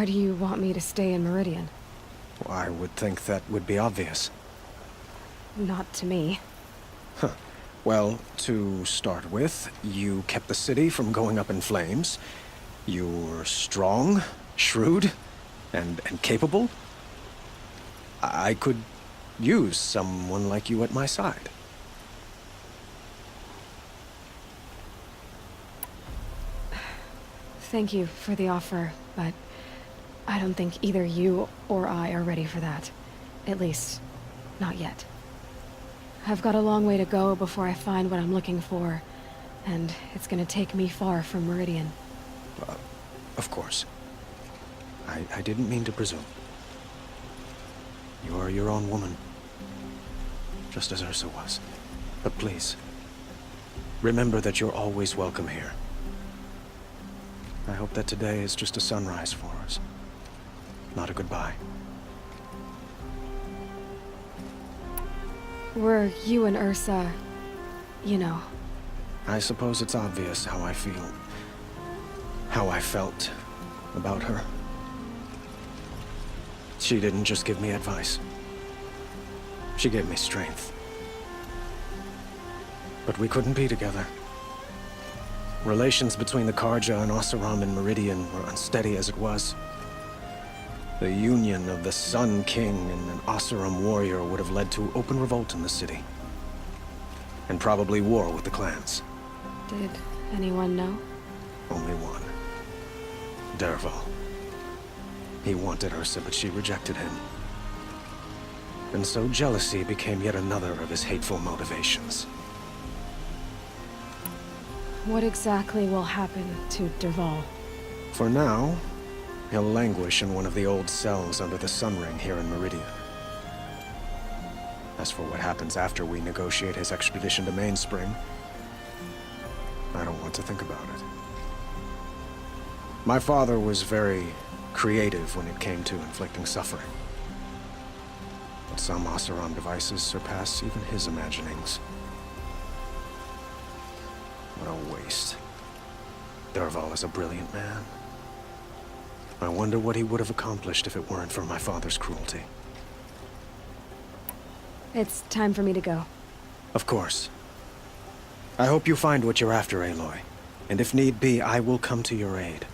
Why do you want me to stay in Meridian? Well, I would think that would be obvious. Not to me. Huh. Well, to start with, you kept the city from going up in flames. You were strong, shrewd, and capable. I could use someone like you at my side. Thank you for the offer, but I don't think either you or I are ready for that. At least, not yet. I've got a long way to go before I find what I'm looking for, and it's gonna take me far from Meridian. Of course. I didn't mean to presume. You're your own woman, just as Ursa was. But please, remember that you're always welcome here. I hope that today is just a sunrise for us, not a goodbye. Were you and Ursa, you know? I suppose it's obvious how I feel, how I felt about her. She didn't just give me advice. She gave me strength. But we couldn't be together. Relations between the Karja and Oseram and Meridian were unsteady as it was. The union of the Sun King and an Oseram warrior would have led to open revolt in the city. And probably war with the clans. Did anyone know? Only one. Dervahl. He wanted Ursa, but she rejected him. And so jealousy became yet another of his hateful motivations. What exactly will happen to Dervahl? For now, he'll languish in one of the old cells under the Sun Ring here in Meridian. As for what happens after we negotiate his expedition to Mainspring, I don't want to think about it. My father was very creative when it came to inflicting suffering. But some Oseram devices surpass even his imaginings. What a waste. Dervahl is a brilliant man. I wonder what he would have accomplished if it weren't for my father's cruelty. It's time for me to go. Of course. I hope you find what you're after, Aloy. And if need be, I will come to your aid.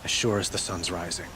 As sure as the sun's rising.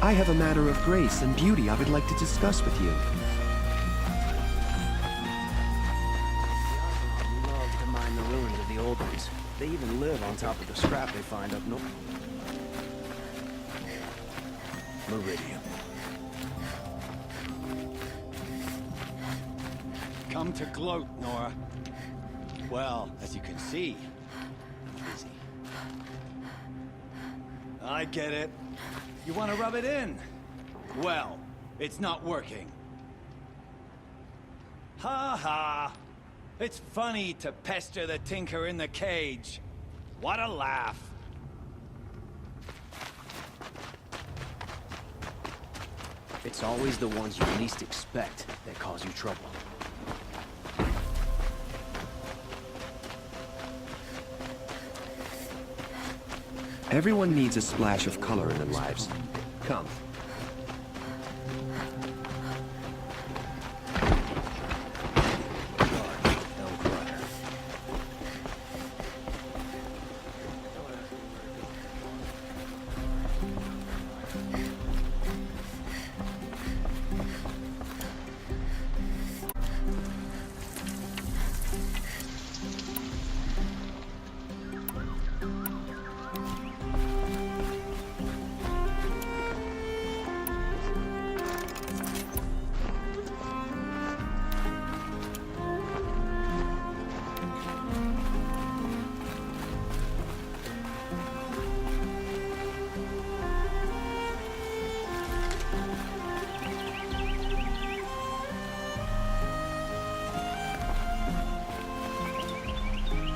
I have a matter of grace and beauty I would like to discuss with you. The love to mine the ruins of the old ones. They even live on top of the scrap they find up north. Meridian. Come to gloat, Nora. Well, as you can see, I'm busy. I get it. You want to rub it in? Well, it's not working. Ha ha! It's funny to pester the tinker in the cage. What a laugh. It's always the ones you least expect that cause you trouble. Everyone needs a splash of color in their lives. Come.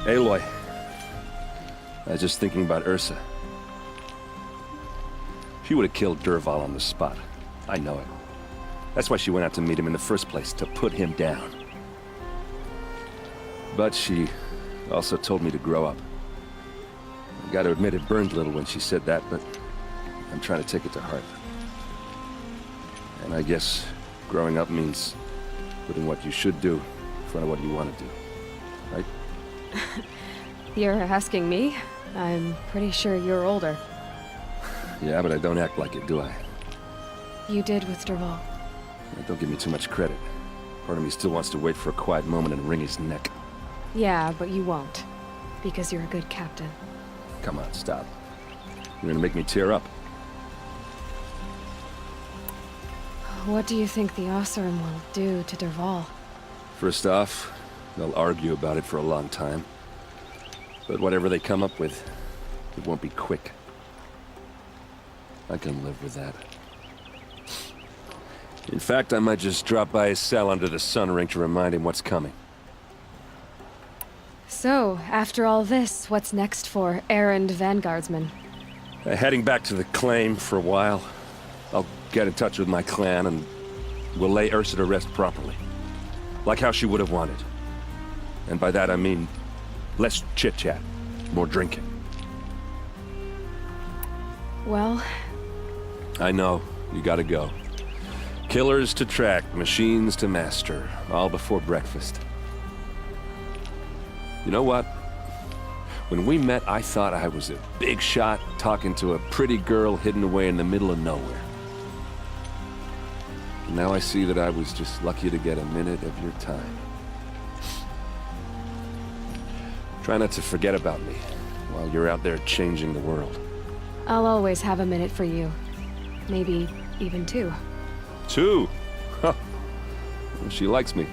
Aloy. I was just thinking about Ursa. She would have killed Dervahl on the spot. I know it. That's why she went out to meet him in the first place, to put him down. But she also told me to grow up. I gotta admit it burned a little when she said that, but I'm trying to take it to heart. And I guess growing up means putting what you should do in front of what you want to do, right? You're asking me? I'm pretty sure you're older. Yeah, but I don't act like it, do I? You did with Dervahl. Don't give me too much credit. Part of me still wants to wait for a quiet moment and wring his neck. Yeah, but you won't. Because you're a good captain. Come on, stop. You're gonna make me tear up. What do you think the Oseram will do to Dervahl? First off, they'll argue about it for a long time. But whatever they come up with, it won't be quick. I can live with that. In fact, I might just drop by his cell under the sun ring to remind him what's coming. So, after all this, what's next for errand vanguardsman? Heading back to the claim for a while. I'll get in touch with my clan and we'll lay Ursa to rest properly. Like how she would have wanted. And by that I mean less chit-chat, more drinking. Well... I know, you gotta go. Killers to track, machines to master, all before breakfast. You know what? When we met, I thought I was a big shot talking to a pretty girl hidden away in the middle of nowhere. And now I see that I was just lucky to get a minute of your time. Try not to forget about me while you're out there changing the world. I'll always have a minute for you. Maybe even two. 2? Huh. She likes me.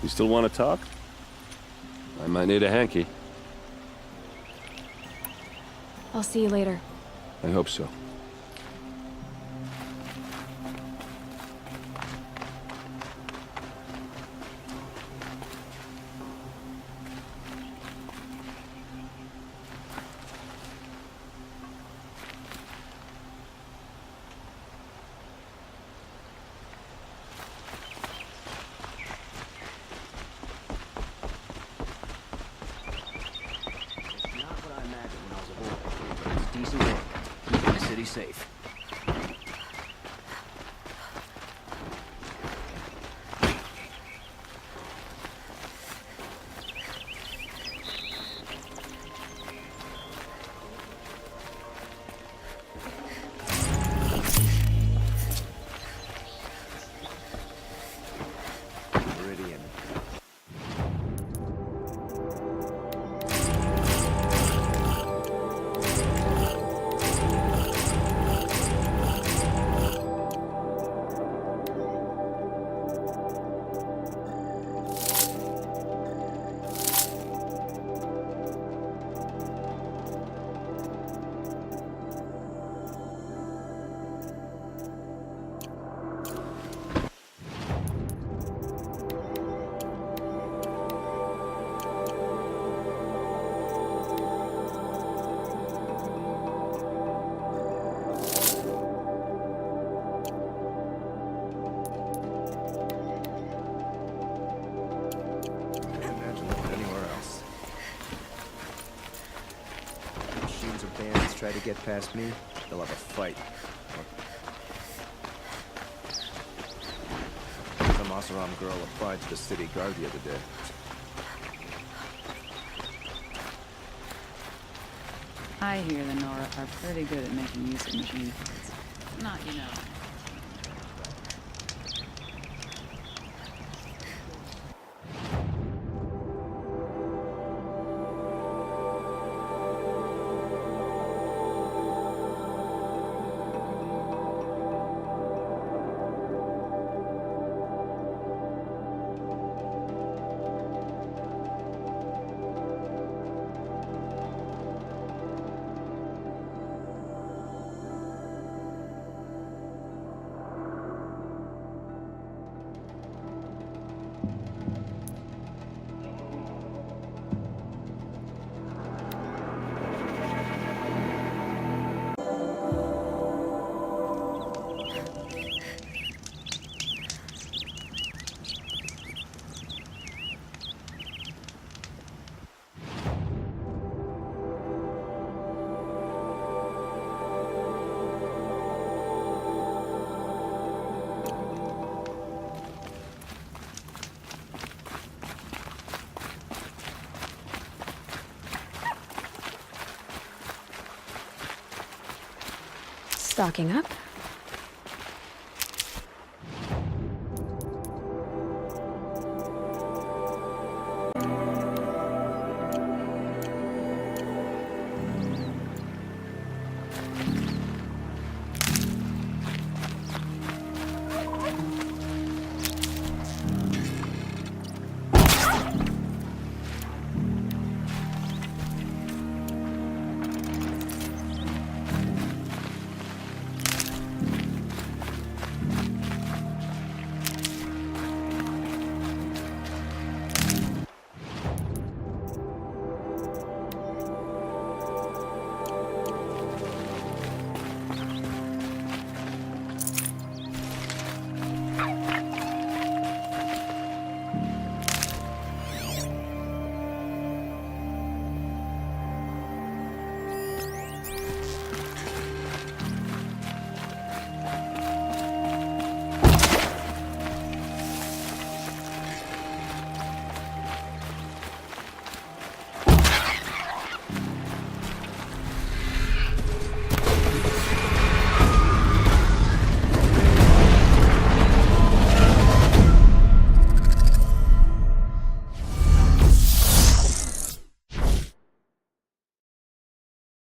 You still want to talk? I might need a hanky. I'll see you later. I hope so. Decent work. Keeping the city safe. Meridian. Try to get past me, they'll have a fight. Some Oseram girl applied to the city guard the other day. I hear the Nora are pretty good at making use of machine parts. Not, you know. Stocking up.